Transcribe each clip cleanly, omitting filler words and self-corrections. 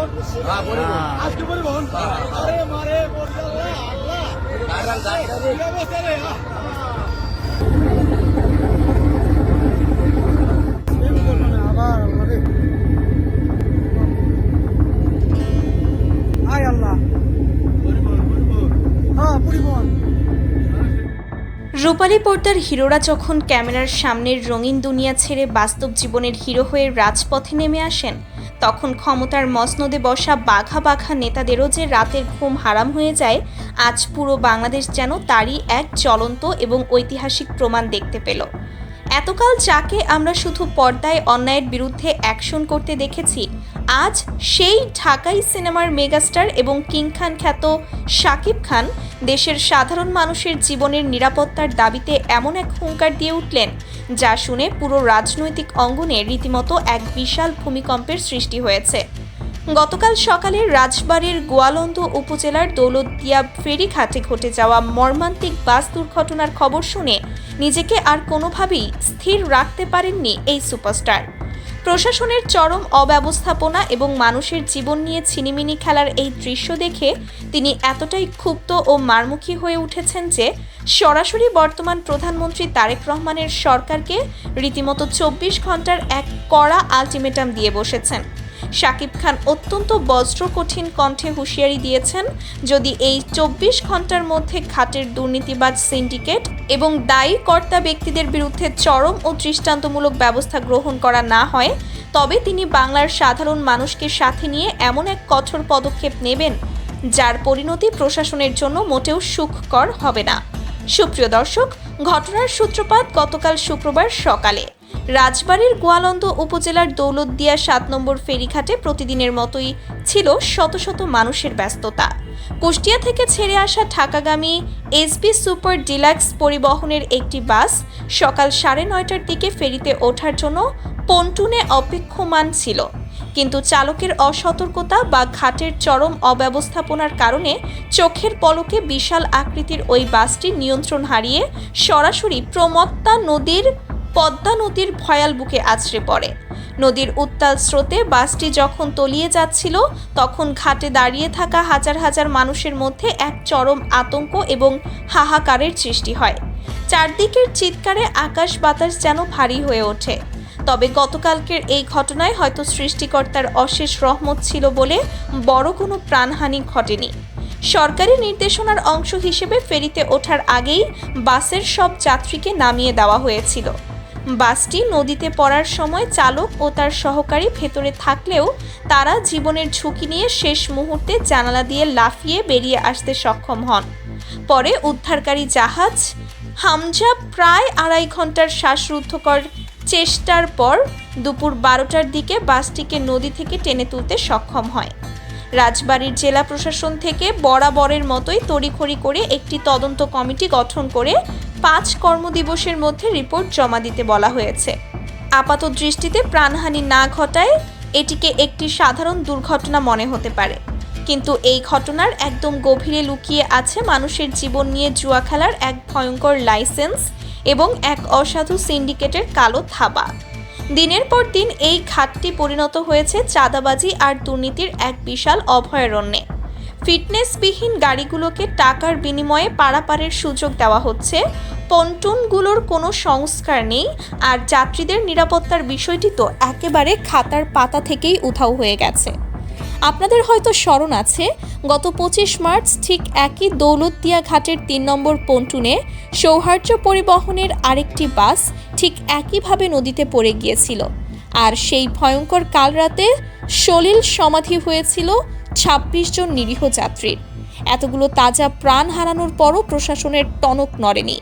আজকে পরিবহন আরে মারে রূপালী পর্দার হিরোরা যখন ক্যামেরার সামনের রঙিন দুনিয়া ছেড়ে বাস্তব জীবনের হিরো হয়ে রাজপথে নেমে আসেন, তখন ক্ষমতার মসনদে বসা বাঘা বাঘা নেতাদেরও যে রাতের ঘুম হারাম হয়ে যায়, আজ পুরো বাংলাদেশ যেন তারই এক জ্বলন্ত এবং ঐতিহাসিক প্রমাণ দেখতে পেল। এতকাল যাকে আমরা শুধু পর্দায় অন্যায়ের বিরুদ্ধে অ্যাকশন করতে দেখেছি, আজ সেই ঢাকাই সিনেমার মেগাস্টার এবং কিং খান খ্যাত শাকিব খান দেশের সাধারণ মানুষের জীবনের নিরাপত্তার দাবিতে এমন এক হুঙ্কার দিয়ে উঠলেন, যা শুনে পুরো রাজনৈতিক অঙ্গনে রীতিমতো এক বিশাল ভূমিকম্পের সৃষ্টি হয়েছে। গতকাল সকালে রাজবাড়ীর গোয়ালন্দ উপজেলার দৌলতদিয়া ফেরিঘাটে ঘটে যাওয়া মর্মান্তিক বাস দুর্ঘটনার খবর শুনে নিজেকে আর কোনোভাবেই স্থির রাখতে পারেননি এই সুপারস্টার। প্রশাসনের চরম অব্যবস্থাপনা এবং মানুষের জীবন নিয়ে ছিনিমিনি খেলার এই দৃশ্য দেখে তিনি এতটাই ক্ষুব্ধ ও মারমুখী হয়ে উঠেছেন যে সরাসরি বর্তমান প্রধানমন্ত্রী তারেক রহমানের সরকারকে রীতিমতো 24 ঘন্টার এক কড়া আলটিমেটাম দিয়ে বসেছেন। শাকিব খান অত্যন্ত বজ্র কঠিন কণ্ঠে হুঁশিয়ারি দিয়েছেন, যদি এই 24 ঘন্টার মধ্যে ঘাটের দুর্নীতিবাজ সিন্ডিকেট এবং দায়ী কর্তা ব্যক্তিদের বিরুদ্ধে চরম ও দৃষ্টান্তমূলক ব্যবস্থা গ্রহণ করা না হয়, তবে তিনি বাংলার সাধারণ মানুষকে সাথে নিয়ে এমন এক কঠোর পদক্ষেপ নেবেন, যার পরিণতি প্রশাসনের জন্য মোটেও সুখকর হবে না। সুপ্রিয় দর্শক, ঘটনার সূত্রপাত গতকাল শুক্রবার সকালে রাজবাড়ীর গোয়ালন্দ উপজেলার দৌলতদিয়া 7 নম্বর ফেরিঘাটে প্রতিদিনের মতোই ছিল শত শত মানুষের ব্যস্ততা। কুষ্টিয়া থেকে ছেড়ে আসা ঢাকাগামী এসবি সুপার ডিলাক্স পরিবহনের একটি বাস সকাল 9:30টার দিকে ফেরিতে ওঠার জন্য পন্টুনে অপেক্ষমান ছিল, কিন্তু চালকের অসতর্কতা বা ঘাটের চরম অব্যবস্থাপনার কারণে চোখের পলকে বিশাল আকৃতির ওই বাসটি নিয়ন্ত্রণ হারিয়ে সরাসরি পদ্মা নদীর ভয়াল বুকে আছড়ে পড়ে। নদীর উত্তাল স্রোতে বাসটি যখন তলিয়ে যাচ্ছিল, তখন ঘাটে দাঁড়িয়ে থাকা হাজার হাজার মানুষের মধ্যে এক চরম আতঙ্ক এবং হাহাকারের সৃষ্টি হয়। চারদিকের চিৎকারে আকাশ বাতাস যেন ভারী হয়ে ওঠে। তবে গতকালকের এই ঘটনায় হয়তো সৃষ্টিকর্তার অশেষ রহমত ছিল বলে বড় কোনো প্রাণহানি ঘটেনি। সরকারি নির্দেশনার অংশ হিসেবে ফেরিতে ওঠার আগেই বাসের সব যাত্রীকে নামিয়ে দেওয়া হয়েছিল। বাসটি নদীতে পড়ার সময় চালক ও তার সহকারী ভেতরে থাকলেও তারা জীবনের ঝুঁকি নিয়ে শেষ মুহূর্তে জানালা দিয়ে লাফিয়ে বেরিয়ে আসতে সক্ষম হন। পরে উদ্ধারকারী জাহাজ হামজা প্রায় 2.5 ঘন্টার শ্বাসরুদ্ধকর চেষ্টার পর দুপুর 12টার দিকে বাসটিকে নদী থেকে টেনে তুলতে সক্ষম হয়। রাজবাড়ীর জেলা প্রশাসন থেকে বরাবরের মতোই তড়িঘড়ি করে একটি তদন্ত কমিটি গঠন করে 5 কর্মদিবসের মধ্যে রিপোর্ট জমা দিতে বলা হয়েছে। আপাত দৃষ্টিতে প্রাণহানি না ঘটায় এটিকে একটি সাধারণ দুর্ঘটনা মনে হতে পারে, কিন্তু এই ঘটনার একদম গভীরে লুকিয়ে আছে মানুষের জীবন নিয়ে জুয়া খেলার এক ভয়ঙ্কর লাইসেন্স এবং এক অসাধু সিন্ডিকেটের কালো থাবা। দিনের পর দিন এই ঘাটটি পরিণত হয়েছে চাঁদাবাজি আর দুর্নীতির এক বিশাল অভয়ারণ্যে। ফিটনেসবিহীন গাড়িগুলোকে টাকার বিনিময়ে পারাপারের সুযোগ দেওয়া হচ্ছে, পন্টুনগুলোর কোনো সংস্কার নেই, আর যাত্রীদের নিরাপত্তার বিষয়টি তো একেবারে খাতার পাতা থেকেই উধাও হয়ে গেছে। আপনাদের হয়তো স্মরণ আছে, গত 25 মার্চ ঠিক একই দৌলতদিয়া ঘাটের 3 নম্বর পন্টুনে সৌহার্দ্য পরিবহনের আরেকটি বাস ঠিক একইভাবে নদীতে পড়ে গিয়েছিল, আর সেই ভয়ঙ্কর কাল রাতে সলিল সমাধি হয়েছিল 26 জন নিরীহ যাত্রীর। এতগুলো তাজা প্রাণ হারানোর পরও প্রশাসনের টনক নড়েনি,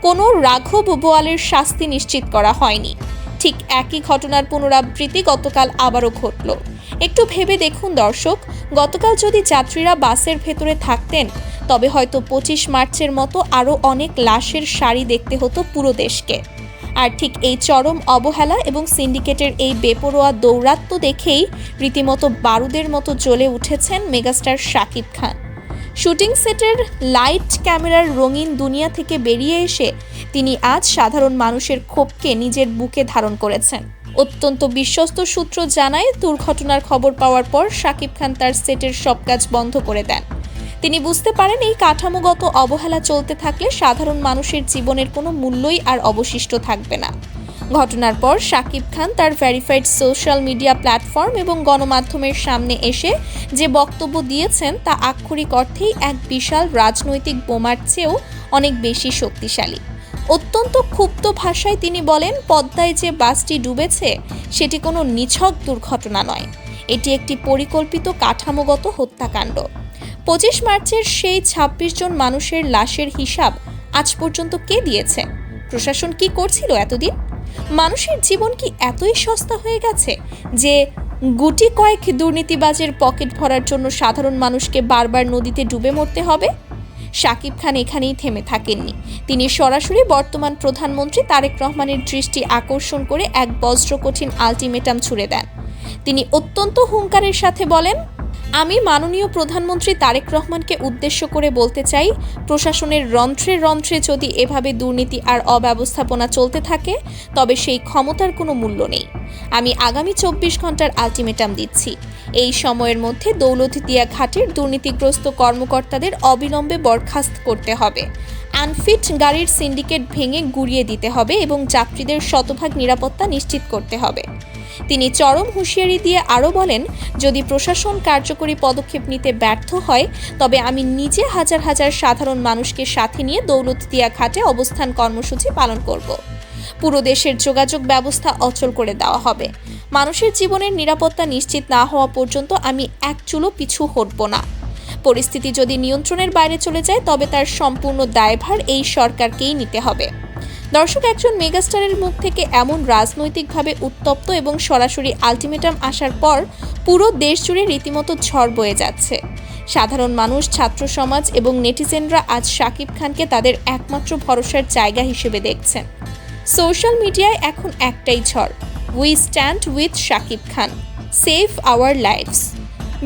কোনো রাঘব বোয়ালের শাস্তি নিশ্চিত করা হয়নি। ঠিক একই ঘটনার পুনরাবৃত্তি গতকাল আবারও ঘটল। একটু ভেবে দেখুন দর্শক, গতকাল যদি যাত্রীরা বাসের ভেতরে থাকতেন, তবে হয়তো 25 মার্চের মতো আরও অনেক লাশের সারি দেখতে হতো পুরো দেশকে। আর ঠিক এই চরম অবহেলা এবং সিন্ডিকেটের এই বেপরোয়া দৌরাত্ম্য দেখেই রীতিমতো বারুদের মতো জ্বলে উঠেছেন মেগাস্টার শাকিব খান। শুটিং সেটের লাইট ক্যামেরার রঙিন দুনিয়া থেকে বেরিয়ে এসে তিনি আজ সাধারণ মানুষের ক্ষোভকে নিজের বুকে ধারণ করেছেন। অত্যন্ত বিশ্বস্ত সূত্র জানায়, দুর্ঘটনার খবর পাওয়ার পর শাকিব খান তার সেটের সব কাজ বন্ধ করে দেন। তিনি বুঝতে পারেন এই কাঠামোগত অবহেলা চলতে থাকলে সাধারণ মানুষের জীবনের কোনো মূল্যই আর অবশিষ্ট থাকবে না। ঘটনার পর শাকিব খান তার ভেরিফাইড সোশ্যাল মিডিয়া প্ল্যাটফর্ম এবং গণমাধ্যমের সামনে এসে যে বক্তব্য দিয়েছেন তা আক্ষরিক অর্থেই এক বিশাল রাজনৈতিক বোমার চেয়েও অনেক বেশি শক্তিশালী। অত্যন্ত ক্ষুব্ধ ভাষায় তিনি বলেন, পদ্মায় যে বাসটি ডুবেছে সেটি কোনো নিছক দুর্ঘটনা নয়, এটি একটি পরিকল্পিত কাঠামোগত হত্যাকাণ্ড। 25 মার্চের সেই 26 জন মানুষের লাশের হিসাব আজ পর্যন্ত কে দিয়েছে? প্রশাসন কি করছিল এতদিন? মানুষের জীবন কি এতই সস্তা হয়ে গেছে যে গুটি কয়েক দুর্নীতিবাজের পকেট ভরার জন্য সাধারণ মানুষকে বারবার নদীতে ডুবে মরতে হবে? শাকিব খান এখানেই থেমে থাকেননি। তিনি সরাসরি বর্তমান প্রধানমন্ত্রী তারেক রহমানের দৃষ্টি আকর্ষণ করে এক বজ্রকঠিন আলটিমেটাম ছুড়ে দেন। তিনি অত্যন্ত হুঙ্কারের সাথে বলেন, আমি মাননীয় প্রধানমন্ত্রী তারেক রহমানকে উদ্দেশ্য করে বলতে চাই, প্রশাসনের রন্ধ্রে রন্ধ্রে যদি এভাবে দুর্নীতি আর অব্যবস্থাপনা চলতে থাকে তবে সেই ক্ষমতার কোনো মূল্য নেই। আমি আগামী 24 ঘন্টার আলটিমেটাম দিচ্ছি। এই সময়ের মধ্যে দৌলতদিয়া ঘাটের দুর্নীতিগ্রস্ত কর্মকর্তাদের অবিলম্বে বরখাস্ত করতে হবে। আনফিট গাড়ির সিন্ডিকেট ভেঙে গুড়িয়ে দিতে হবে এবং যাত্রীদের শতভাগ নিরাপত্তা নিশ্চিত করতে হবে। তিনি চরম হুঁশিয়ারি দিয়ে আরও বলেন, যদি প্রশাসন কার্যকরী পদক্ষেপ নিতে ব্যর্থ হয় তবে আমি নিজে হাজার হাজার সাধারণ মানুষকে সাথে নিয়ে দৌলতদিয়া ঘাটে অবস্থান কর্মসূচি পালন করব। পুরো দেশের যোগাযোগ ব্যবস্থা অচল করে দেওয়া হবে। মানুষের জীবনের নিরাপত্তা নিশ্চিত না হওয়া পর্যন্ত আমি এক চুলো পিছু হটব না। পরিস্থিতি যদি নিয়ন্ত্রণের বাইরে চলে যায় তবে তার সম্পূর্ণ দায়ভার এই সরকারকেই নিতে হবে। দর্শক, একজন মেগাস্টারের মুখ থেকে এমন রাজনৈতিকভাবে উত্তপ্ত এবং সরাসরি আলটিমেটাম আসার পর পুরো দেশ জুড়ে রীতিমতো ঝড় বয়ে যাচ্ছে। সাধারণ মানুষ, ছাত্র সমাজ এবং নেটিজেনরা আজ শাকিব খানকে তাদের একমাত্র ভরসার জায়গা হিসেবে দেখছেন। সোশ্যাল মিডিয়ায় এখন একটাই ঝড়, we stand with Shakib Khan, save our lives.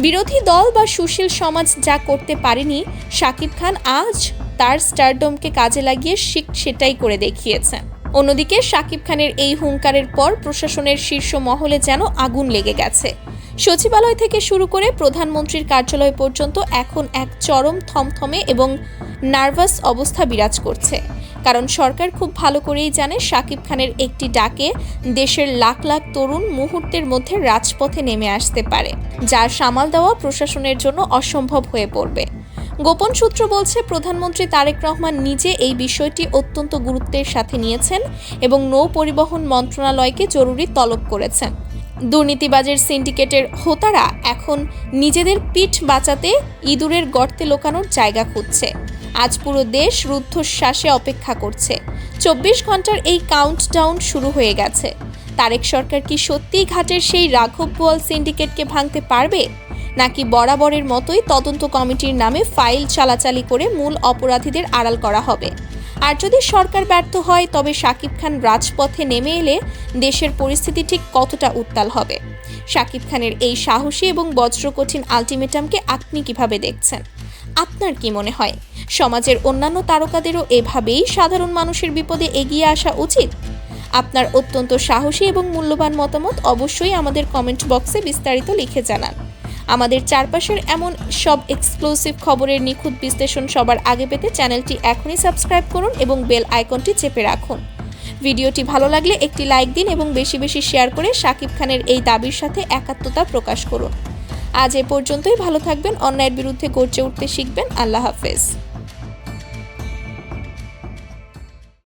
বিরোধী দল বা সুশীল সমাজ যা করতে পারেনি, শাকিব খান আজ তার স্টারডমকে কাজে লাগিয়ে সেটাই করে দেখিয়েছেন। অন্যদিকে শাকিব খানের এই হুঙ্কারের পর প্রশাসনের শীর্ষ মহলে যেন আগুন লেগে গেছে। সচিবালয় থেকে শুরু করে প্রধানমন্ত্রীর কার্যালয় পর্যন্ত এখন এক চরম থমথমে এবং নার্ভাস অবস্থা বিরাজ করছে। কারণ সরকার খুব ভালো করেই জানে শাকিব খানের একটি ডাকে দেশের লাখ লাখ তরুণ মুহূর্তের মধ্যে রাজপথে নেমে আসতে পারে, যা সামাল দেওয়া প্রশাসনের জন্য অসম্ভব হয়ে পড়বে। গোপন সূত্র বলছে, প্রধানমন্ত্রী তারেক রহমান নিজে এই বিষয়টি অত্যন্ত গুরুত্বের সাথে নিয়েছেন এবং নৌ পরিবহন মন্ত্রণালয়কে জরুরি তলব করেছেন। দুর্নীতিবাজের সিন্ডিকেটের হোতারা এখন নিজেদের পিঠ বাঁচাতে ইঁদুরের গর্তে লুকানোর জায়গা খুঁজছে। আজ পুরো দেশ রুদ্ধশ্বাসে অপেক্ষা করছে। 24 ঘন্টার এই কাউন্টডাউন শুরু হয়ে গেছে। তারেক সরকার কি সত্যিই ঘাটের সেই রাঘব বোয়াল সিন্ডিকেটকে ভাঙতে পারবে, নাকি বরাবরের মতোই তদন্ত কমিটির নামে ফাইল চালাচালি করে মূল অপরাধীদের আড়াল করা হবে? আর যদি সরকার ব্যর্থ হয় তবে শাকিব খান রাজপথে নেমে এলে দেশের পরিস্থিতি ঠিক কতটা উত্তাল হবে? শাকিব খানের এই সাহসী এবং বজ্রকঠিন আলটিমেটামকে আপনি কিভাবে দেখছেন? আপনার কি মনে হয় সমাজের অন্যান্য তারকাদেরও এভাবেই সাধারণ মানুষের বিপদে এগিয়ে আসা উচিত? আপনার অত্যন্ত সাহসী এবং মূল্যবান মতামত অবশ্যই আমাদের কমেন্ট বক্সে বিস্তারিত লিখে জানান। আমাদের চারপাশের এমন সব এক্সক্লুসিভ খবরের নিখুঁত বিশ্লেষণ সবার আগে পেতে চ্যানেলটি এখনই সাবস্ক্রাইব করুন এবং বেল আইকনটি চেপে রাখুন। ভিডিওটি ভালো লাগলে একটি লাইক দিন এবং বেশি বেশি শেয়ার করে শাকিব খানের এই দাবির সাথে একাত্মতা প্রকাশ করুন। আজ এ পর্যন্তই। ভালো থাকবেন, অন্যায়ের বিরুদ্ধে গর্জে উঠতে শিখবেন। আল্লাহ হাফেজ।